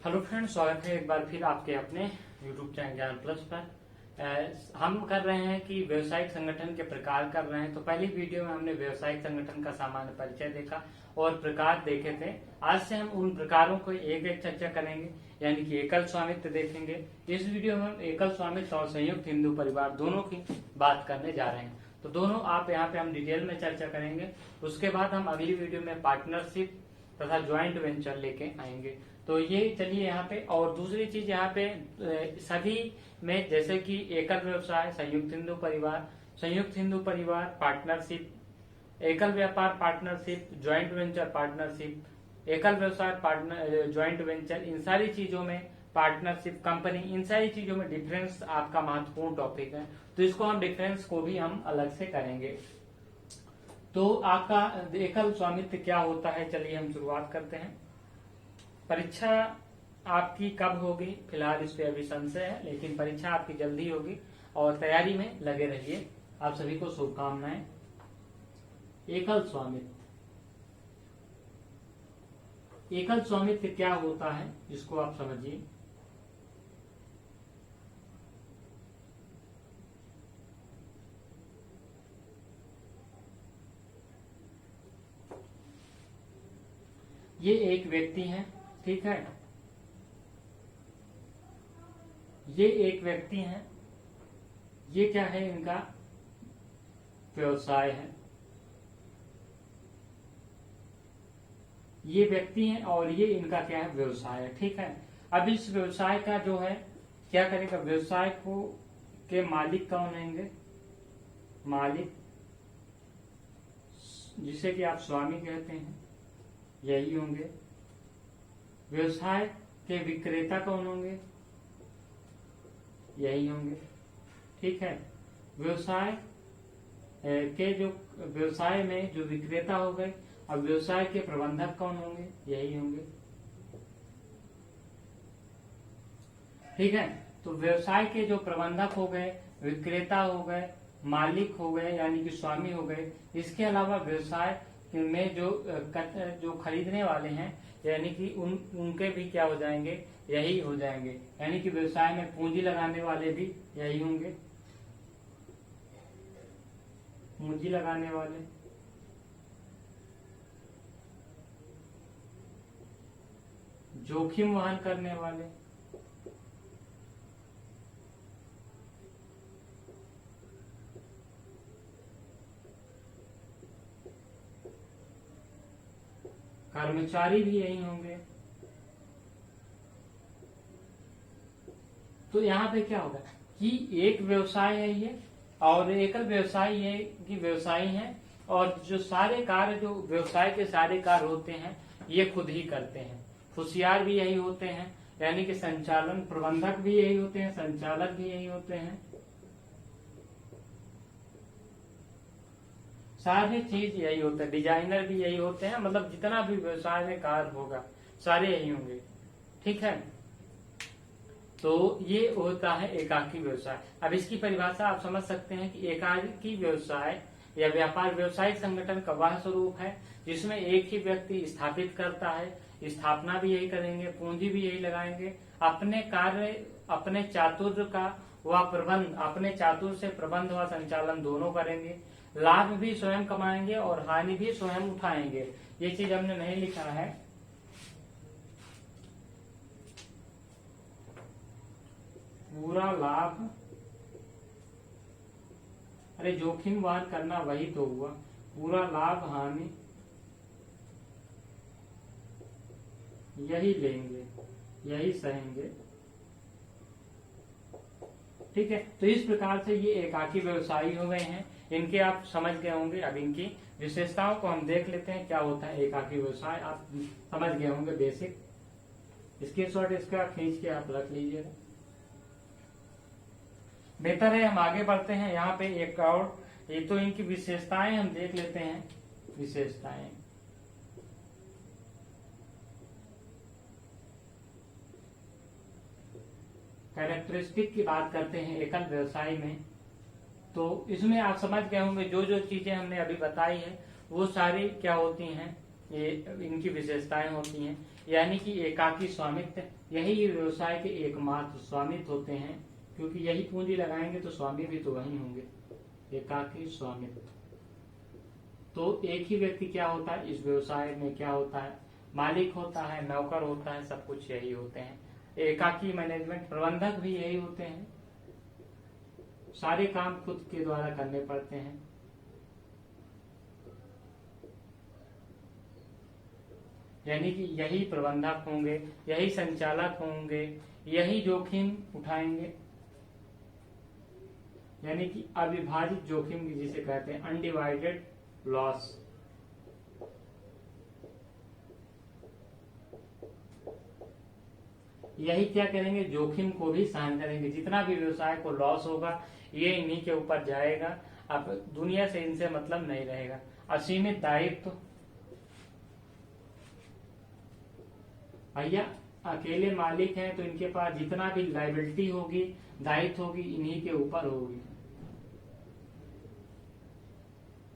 Hello friends, स्वागत है एक बार फिर आपके अपने YouTube चैनल ज्ञान प्लस पर। हम कर रहे हैं कि व्यवसायिक संगठन के प्रकार कर रहे हैं। तो पहली वीडियो में हमने व्यवसायिक संगठन का सामान्य परिचय देखा और प्रकार देखे थे। आज से हम उन प्रकारों को एक एक चर्चा करेंगे, यानी कि एकल स्वामित्व देखेंगे। इस वीडियो में हम एकल स्वामित्व और संयुक्त हिंदू परिवार दोनों की बात करने जा रहे हैं। तो दोनों आप यहाँ पे हम डिटेल में चर्चा करेंगे। उसके बाद हम अगली वीडियो में पार्टनरशिप तथा ज्वाइंट वेंचर लेके आएंगे। तो ये चलिए यहाँ पे। और दूसरी चीज यहाँ पे सभी में, जैसे कि एकल व्यवसाय, संयुक्त हिंदू परिवार, पार्टनरशिप, एकल व्यापार पार्टनरशिप, ज्वाइंट वेंचर पार्टनरशिप, एकल व्यवसाय पार्टनर ज्वाइंट वेंचर, इन सारी चीजों में पार्टनरशिप कंपनी, इन सारी चीजों में डिफरेंस आपका महत्वपूर्ण टॉपिक है। तो इसको हम डिफरेंस को भी हम अलग से करेंगे। तो आपका एकल स्वामित्व क्या होता है, चलिए हम शुरुआत करते हैं। परीक्षा आपकी कब होगी, फिलहाल इस पे अभी संशय है, लेकिन परीक्षा आपकी जल्दी होगी और तैयारी में लगे रहिए। आप सभी को शुभकामनाएं। एकल स्वामित्व क्या होता है, इसको आप समझिए। ये एक व्यक्ति है, ठीक है, ये एक व्यक्ति है, ये क्या है, इनका व्यवसाय है। ये व्यक्ति है और ये इनका क्या है, व्यवसाय है, ठीक है। अब इस व्यवसाय का जो है क्या करेगा, व्यवसाय को के मालिक कौन होंगे, मालिक जिसे कि आप स्वामी कहते हैं, यही होंगे। व्यवसाय के विक्रेता कौन होंगे, यही होंगे, ठीक है। व्यवसाय के जो व्यवसाय में जो विक्रेता हो गए, अब व्यवसाय के प्रबंधक कौन होंगे, यही होंगे, ठीक है। तो व्यवसाय के जो प्रबंधक हो गए, विक्रेता हो गए, मालिक हो गए यानी कि स्वामी हो गए। इसके अलावा व्यवसाय में जो खरीदने वाले हैं, यानी कि उनके भी क्या हो जाएंगे, यही हो जाएंगे। यानी कि व्यवसाय में पूंजी लगाने वाले भी यही होंगे, पूंजी लगाने वाले, जोखिम वहन करने वाले, कर्मचारी भी यही होंगे। तो यहाँ पे क्या होगा कि एक व्यवसाय है ये, और एकल व्यवसाय ये कि व्यवसायी है, और जो सारे कार्य, जो व्यवसाय के सारे कार्य होते हैं, ये खुद ही करते हैं। होशियार भी यही होते हैं, यानी कि संचालन प्रबंधक भी यही होते हैं, संचालक भी यही होते हैं, सारे चीज यही होता है, डिजाइनर भी यही होते हैं। मतलब जितना भी व्यवसाय में कार्य होगा सारे यही होंगे, ठीक है। तो ये होता है एकाकी व्यवसाय। अब इसकी परिभाषा आप समझ सकते हैं कि एकाकी व्यवसाय या व्यापार व्यवसायिक संगठन का वह स्वरूप है जिसमें एक ही व्यक्ति स्थापित करता है, स्थापना भी यही करेंगे, पूंजी भी यही लगाएंगे, अपने कार्य, अपने चातुर्य का व प्रबंध, अपने चातुर्य से प्रबंध व संचालन दोनों करेंगे, लाभ भी स्वयं कमाएंगे और हानि भी स्वयं उठाएंगे। ये चीज हमने नहीं लिखा है, पूरा लाभ, अरे जोखिम वहन करना वही तो हुआ, पूरा लाभ हानि यही लेंगे, यही सहेंगे, ठीक है। तो इस प्रकार से ये एकाकी व्यवसायी हो गए हैं। इनके आप समझ गए होंगे। अब इनकी विशेषताओं को हम देख लेते हैं, क्या होता है एकाकी व्यवसाय। आप समझ गए होंगे बेसिक। स्क्रीनशॉट इसका खींच के आप रख लीजिएगा, बेहतर है। हम आगे बढ़ते हैं। यहाँ पे एक और, ये तो इनकी विशेषताएं हम देख लेते हैं। विशेषताएं, कैरेक्टरिस्टिक की बात करते हैं एकल व्यवसाय में। तो इसमें आप समझ गए होंगे जो जो चीजें हमने अभी बताई है वो सारी क्या होती हैं, ये इनकी विशेषताएं होती हैं। यानी कि एकाकी स्वामित्व, यही व्यवसाय के एकमात्र स्वामित्व होते हैं, क्योंकि यही पूंजी लगाएंगे तो स्वामी भी तो वही होंगे, एकाकी स्वामित्व। तो एक ही व्यक्ति क्या होता है इस व्यवसाय में, क्या होता है, मालिक होता है, नौकर होता है, सब कुछ यही होते हैं। एकाकी मैनेजमेंट, प्रबंधक भी यही होते हैं, सारे काम खुद के द्वारा करने पड़ते हैं। यानी कि यही प्रबंधक होंगे, यही संचालक होंगे, यही जोखिम उठाएंगे। यानी कि अविभाजित जोखिम जिसे कहते हैं, अनडिवाइडेड लॉस। यही क्या करेंगे, जोखिम को भी सहन करेंगे। जितना भी व्यवसाय को लॉस होगा ये इन्हीं के ऊपर जाएगा। अब दुनिया से इनसे मतलब नहीं रहेगा। असीमित दायित्व, भैया अकेले मालिक हैं तो इनके पास जितना भी लाइबिलिटी होगी, दायित्व होगी, इन्हीं के ऊपर होगी।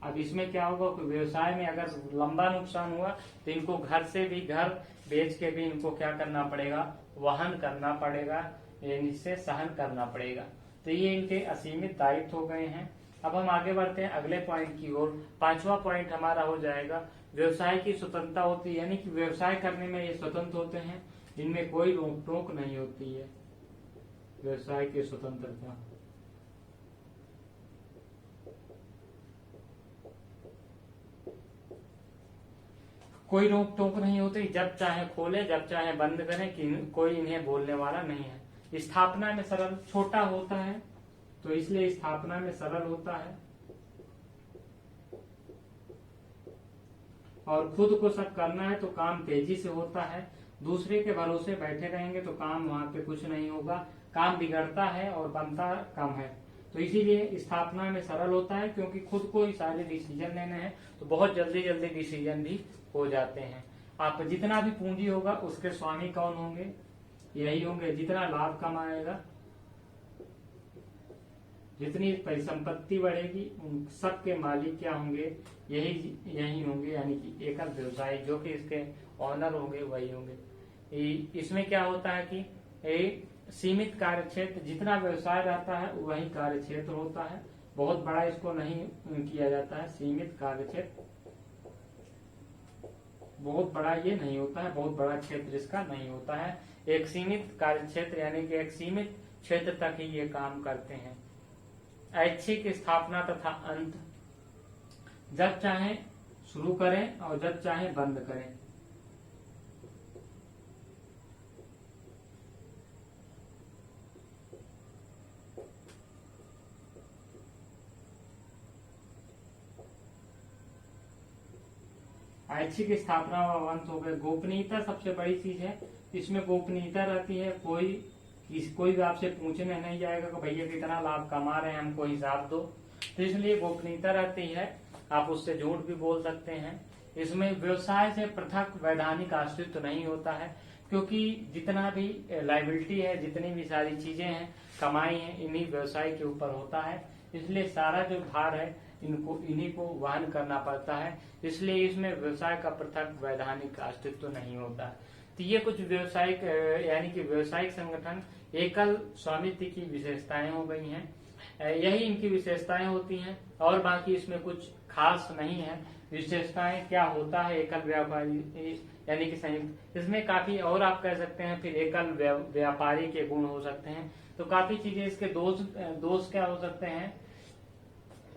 अब इसमें क्या होगा कि व्यवसाय में अगर लंबा नुकसान हुआ तो इनको घर से भी, घर बेच के भी इनको क्या करना पड़ेगा, वहन करना पड़ेगा, इनसे सहन करना पड़ेगा। तो ये इनके असीमित दायित्व हो गए हैं। अब हम आगे बढ़ते हैं अगले पॉइंट की ओर। पांचवा पॉइंट हमारा हो जाएगा व्यवसाय की स्वतंत्रता होती है। यानी कि व्यवसाय करने में ये स्वतंत्र होते हैं, इनमें कोई रोक टोक नहीं होती है। व्यवसाय की स्वतंत्रता, कोई रोक टोक नहीं होती, जब चाहे खोले जब चाहे बंद करें, कि कोई इन्हें बोलने वाला नहीं है। स्थापना में सरल, छोटा होता है तो इसलिए स्थापना में सरल होता है, और खुद को सब करना है तो काम तेजी से होता है। दूसरे के भरोसे बैठे रहेंगे तो काम वहां पे कुछ नहीं होगा, काम बिगड़ता है और बनता कम है। तो इसीलिए स्थापना में सरल होता है, क्योंकि खुद को ही सारे डिसीजन लेने हैं तो बहुत जल्दी जल्दी डिसीजन भी हो जाते हैं। आप जितना भी पूंजी होगा उसके स्वामी कौन होंगे, यही होंगे। जितना लाभ कमाएगा, जितनी संपत्ति बढ़ेगी, उन सबके मालिक क्या होंगे, यही होंगे। यानी कि एकल व्यवसाय, जो कि इसके ऑनर होंगे वही होंगे। इसमें क्या होता है कि एक सीमित कार्य क्षेत्र, जितना व्यवसाय रहता है वही कार्य क्षेत्र होता है, बहुत बड़ा इसको नहीं किया जाता है। सीमित कार्य क्षेत्र, बहुत बड़ा ये नहीं होता है, बहुत बड़ा क्षेत्र इसका नहीं होता है। एक सीमित कार्य क्षेत्र, यानी कि एक सीमित क्षेत्र तक ही ये काम करते हैं। ऐच्छिक स्थापना तथा अंत, जब चाहे शुरू करें और जब चाहे बंद करें। ऐच्छिक स्थापना व अंत हो गए। गोपनीयता सबसे बड़ी चीज है, इसमें गोपनीयता रहती है। कोई भी आपसे पूछने नहीं जाएगा कि भैया कितना लाभ कमा रहे हैं, हमको हिसाब दो। तो इसलिए गोपनीयता रहती है, आप उससे झूठ भी बोल सकते हैं। इसमें व्यवसाय से पृथक वैधानिक अस्तित्व नहीं होता है, क्योंकि जितना भी लाइबिलिटी है, जितनी भी सारी चीजें हैं, कमाई है, इन्हीं व्यवसाय के ऊपर होता है। इसलिए सारा जो भार है इन्हीं को वहन करना पड़ता है। इसलिए इसमें व्यवसाय का पृथक वैधानिक अस्तित्व नहीं होता। तो ये कुछ व्यवसायिक यानी कि व्यवसायिक संगठन एकल स्वामित्व की विशेषताएं हो गई हैं। यही इनकी विशेषताएं होती हैं, और बाकी इसमें कुछ खास नहीं है। विशेषताएं क्या होता है एकल व्यापारी यानी कि संयुक्त, इसमें काफी और आप कह सकते हैं। फिर एकल व्यापारी के गुण हो सकते हैं। तो काफी चीजें इसके दोष क्या हो सकते हैं,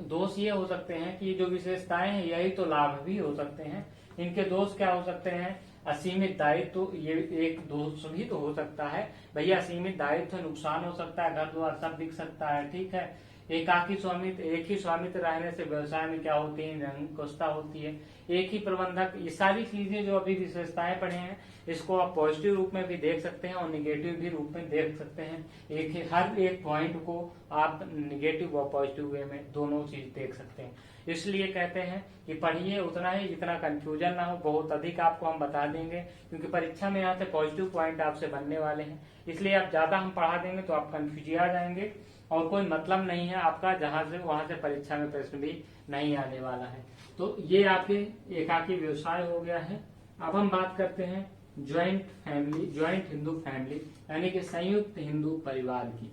दोष ये हो सकते हैं कि जो विशेषताएं हैं यही तो लाभ भी हो सकते हैं। इनके दोष क्या हो सकते हैं, असीमित दायित्व, तो ये एक दोष भी तो हो सकता है। भैया असीमित दायित्व नुकसान हो सकता है, घर द्वार सब बिक सकता है, ठीक है। एकाकी स्वामित्व, एक ही स्वामित्व रहने से व्यवसाय में क्या होती है, निरंकुशता होती है। एक ही प्रबंधक, ये सारी चीजें जो अभी विशेषताएं पढ़े हैं, इसको आप पॉजिटिव रूप में भी देख सकते हैं और निगेटिव भी रूप में देख सकते हैं। हर एक पॉइंट को आप निगेटिव और पॉजिटिव वे में दोनों चीज देख सकते हैं। इसलिए कहते हैं कि पढ़िए उतना ही जितना कंफ्यूजन ना हो। बहुत अधिक आपको हम बता देंगे, क्योंकि परीक्षा में यहाँ से पॉजिटिव पॉइंट आपसे बनने वाले हैं। इसलिए आप ज्यादा हम पढ़ा देंगे तो आप कंफ्यूजिया जाएंगे और कोई मतलब नहीं है आपका, जहां से वहां से परीक्षा में प्रश्न भी नहीं आने वाला है। तो ये आपके एकाकी व्यवसाय हो गया है। अब हम बात करते हैं joint family, joint Hindu family यानी कि संयुक्त हिंदू परिवार की।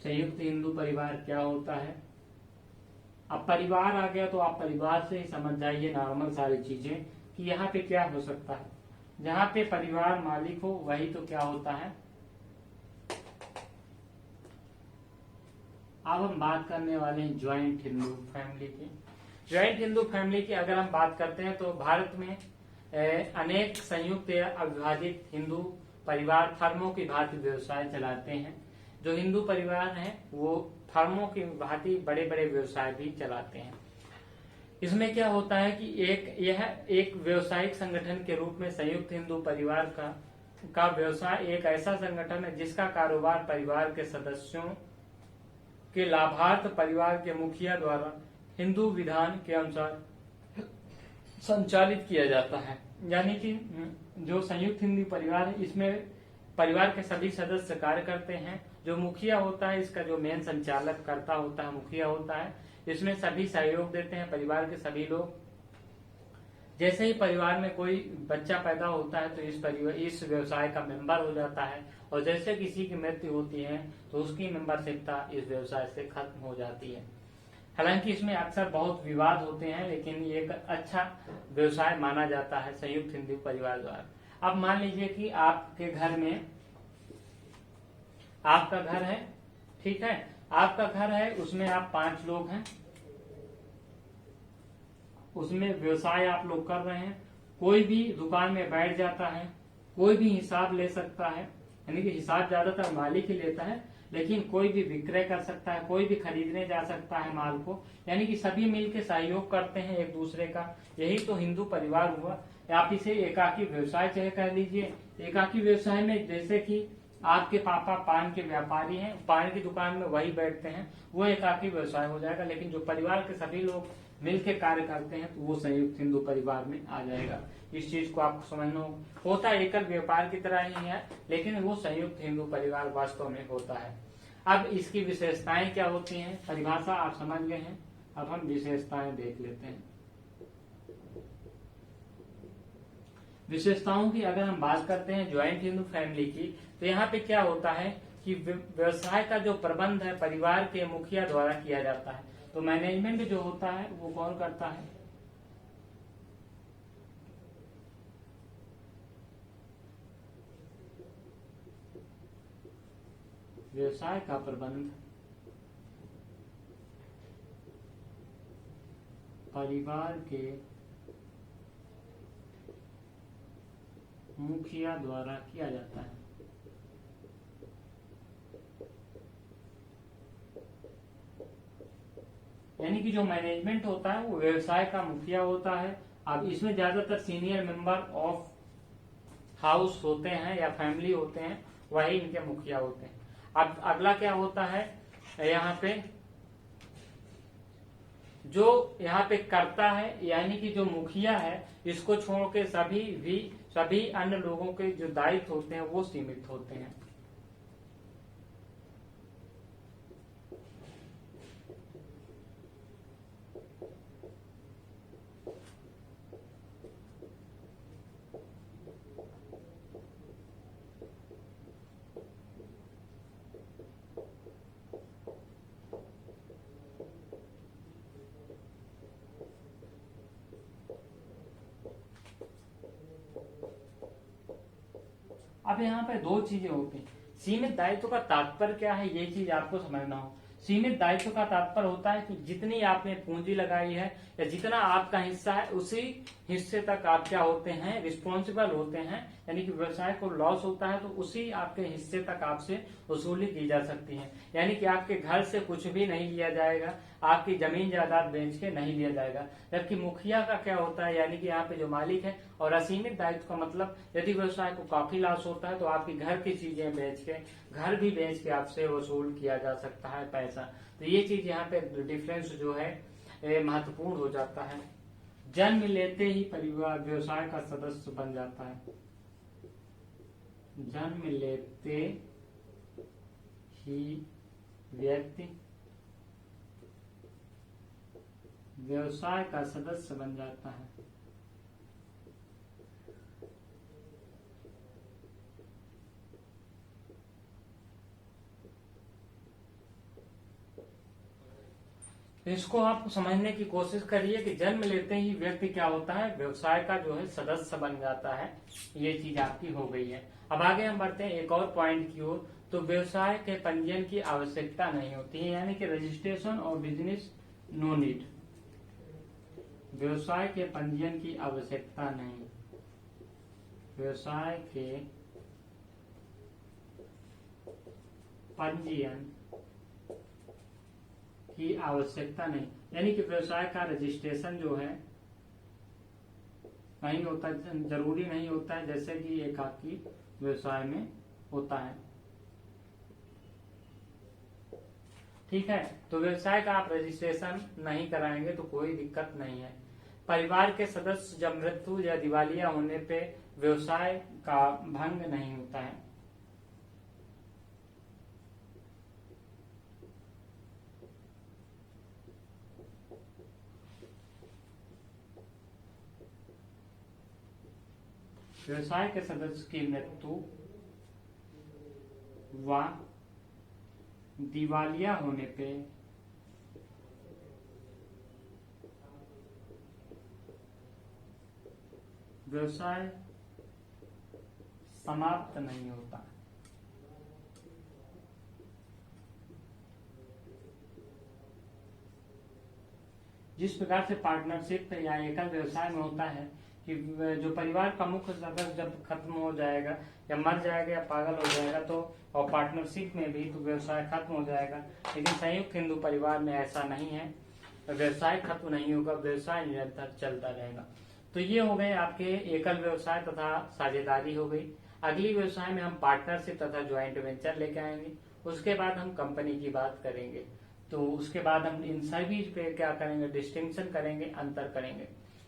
संयुक्त हिंदू परिवार क्या होता है? अब परिवार आ गया तो आप परिवार से ही समझ जाइए नॉर्मल सारी चीजें कि यहाँ पे क्या हो सकता है। जहाँ पे परिवार मालिक हो वही तो क्या होता है। अब हम बात करने वाले हैं ज्वाइंट हिंदू फैमिली की। ज्वाइंट हिंदू फैमिली की अगर हम बात करते हैं तो भारत में अनेक संयुक्त या अविभाजित हिंदू परिवार फर्मों की भांति व्यवसाय चलाते हैं। जो हिंदू परिवार हैं वो फर्मों की भांति बड़े बड़े व्यवसाय भी चलाते हैं। इसमें क्या होता है कि यह एक व्यवसायिक संगठन के रूप में संयुक्त हिंदू परिवार का व्यवसाय एक ऐसा संगठन है जिसका कारोबार परिवार के सदस्यों के लाभार्थ परिवार के मुखिया द्वारा हिंदू विधान के अनुसार संचालित किया जाता है। यानी कि जो संयुक्त हिंदू परिवार है इसमें परिवार के सभी सदस्य कार्य करते हैं। जो मुखिया होता है, इसका जो मेन संचालक करता होता है मुखिया होता है, इसमें सभी सहयोग देते हैं परिवार के सभी लोग। जैसे ही परिवार में कोई बच्चा पैदा होता है तो इस व्यवसाय का मेंबर हो जाता है, और जैसे किसी की मृत्यु होती है तो उसकी मेंबरशिपता इस व्यवसाय से खत्म हो जाती है। हालांकि इसमें अक्सर बहुत विवाद होते हैं, लेकिन ये एक अच्छा व्यवसाय माना जाता है संयुक्त हिंदू परिवार द्वारा। अब मान लीजिए कि आपके घर में आपका घर है, ठीक है, आपका घर है, उसमें आप 5 लोग हैं, उसमें व्यवसाय आप लोग कर रहे हैं। कोई भी दुकान में बैठ जाता है, कोई भी हिसाब ले सकता है, यानी कि हिसाब ज्यादातर मालिक ही लेता है, लेकिन कोई भी विक्रय कर सकता है, कोई भी खरीदने जा सकता है माल को, यानी कि सभी मिलकर सहयोग करते हैं एक दूसरे का। यही तो हिंदू परिवार हुआ। आप इसे एकाकी व्यवसाय चाहे कह लीजिए। एकाकी व्यवसाय में जैसे कि आपके पापा पान के व्यापारी हैं, पान की दुकान में वही बैठते हैं, वो एकाकी व्यवसाय हो जाएगा। लेकिन जो परिवार के सभी लोग मिलकर कार्य करते हैं तो वो संयुक्त हिंदू परिवार में आ जाएगा। इस चीज को आपको समझना होता है एकल व्यापार की तरह ही है, लेकिन वो संयुक्त हिंदू परिवार वास्तव में होता है। अब इसकी विशेषताएं क्या होती हैं, परिभाषा आप समझ गए हैं, अब हम विशेषताएं देख लेते हैं। विशेषताओं की अगर हम बात करते हैं ज्वाइंट हिंदू फैमिली की, तो यहाँ पे क्या होता है कि व्यवसाय का जो प्रबंध है परिवार के मुखिया द्वारा किया जाता है। तो मैनेजमेंट जो होता है वो कौन करता है? व्यवसाय का प्रबंध परिवार के मुखिया द्वारा किया जाता है। यानी कि जो मैनेजमेंट होता है वो व्यवसाय का मुखिया होता है। अब इसमें ज्यादातर सीनियर मेंबर ऑफ हाउस होते हैं या फैमिली होते हैं, वही इनके मुखिया होते हैं। अब अगला क्या होता है, यहाँ पे जो यहाँ पे करता है, यानी कि जो मुखिया है, इसको छोड़ के सभी अन्य लोगों के जो दायित्व होते हैं वो सीमित होते हैं। अब यहाँ पे 2 चीजें होती हैं। सीमित दायित्व का तात्पर्य क्या है, ये चीज आपको समझना हो। सीमित दायित्व का तात्पर्य होता है कि जितनी आपने पूंजी लगाई है या जितना आपका हिस्सा है उसी हिस्से तक आप क्या होते हैं, रिस्पॉन्सिबल होते हैं। यानी कि व्यवसाय को लॉस होता है तो उसी आपके हिस्से तक आपसे वसूली की जा सकती है। यानी कि आपके घर से कुछ भी नहीं लिया जाएगा, आपकी जमीन जायदाद बेच के नहीं लिया जाएगा। जबकि मुखिया का क्या होता है, यानी कि यहाँ पे जो मालिक है, और असीमित दायित्व का मतलब यदि व्यवसाय को काफी लॉस होता है तो आपकी घर की चीजें बेच के, घर भी बेच के आपसे वसूल किया जा सकता है पैसा। तो ये चीज यहाँ पे डिफरेंस जो है महत्वपूर्ण हो जाता है। जन्म लेते ही परिवार व्यवसाय का सदस्य बन जाता है। जन्म लेते ही व्यक्ति व्यवसाय का सदस्य बन जाता है। तो इसको आप समझने की कोशिश करिए कि जन्म लेते ही व्यक्ति क्या होता है, व्यवसाय का जो है सदस्य बन जाता है। ये चीज आपकी हो गई है। अब आगे हम बढ़ते हैं एक और पॉइंट की ओर। तो व्यवसाय के पंजीयन की आवश्यकता नहीं होती है, यानी कि रजिस्ट्रेशन और बिजनेस नो नीड। व्यवसाय के पंजीयन की आवश्यकता नहीं, व्यवसाय के पंजीयन की आवश्यकता नहीं, यानी कि व्यवसाय का रजिस्ट्रेशन जो है नहीं होता, जरूरी नहीं होता है, जैसे कि एकाकी व्यवसाय में होता है। ठीक है, तो व्यवसाय का आप रजिस्ट्रेशन नहीं कराएंगे तो कोई दिक्कत नहीं है। परिवार के सदस्य जब मृत्यु या दिवालिया होने पे व्यवसाय का भंग नहीं होता है। व्यवसाय के सदस्य की मृत्यु व दिवालिया होने पे व्यवसाय समाप्त नहीं होता। जिस प्रकार से पार्टनरशिप या एकल व्यवसाय में होता है कि जो परिवार का मुख्य सदस्य जब खत्म हो जाएगा या मर जाएगा या पागल हो जाएगा तो, और पार्टनरशिप में भी तो व्यवसाय खत्म हो जाएगा। लेकिन संयुक्त हिंदू परिवार में ऐसा नहीं है, व्यवसाय खत्म नहीं होगा, व्यवसाय निरंतर चलता रहेगा। तो ये हो गए आपके एकल व्यवसाय तथा साझेदारी हो गई। अगली व्यवसाय में हम पार्टनरशिप तथा ज्वाइंट वेंचर लेके आएंगे। उसके बाद हम कंपनी की बात करेंगे। तो उसके बाद हम इन सभी पे क्या करेंगे, डिस्टिंक्शन करेंगे, अंतर करेंगे।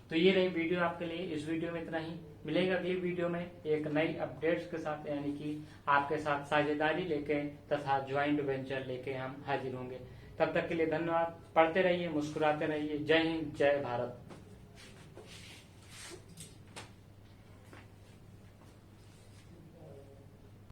तो ये रही वीडियो आपके लिए। इस वीडियो में इतना ही, मिलेगा अगली वीडियो में एक नई अपडेट्स के साथ, यानी कि आपके साथ साझेदारी लेके तथा ज्वाइंट वेंचर लेके हम हाजिर होंगे। तब तक के लिए धन्यवाद। पढ़ते रहिए, मुस्कुराते रहिए। जय हिंद, जय भारत।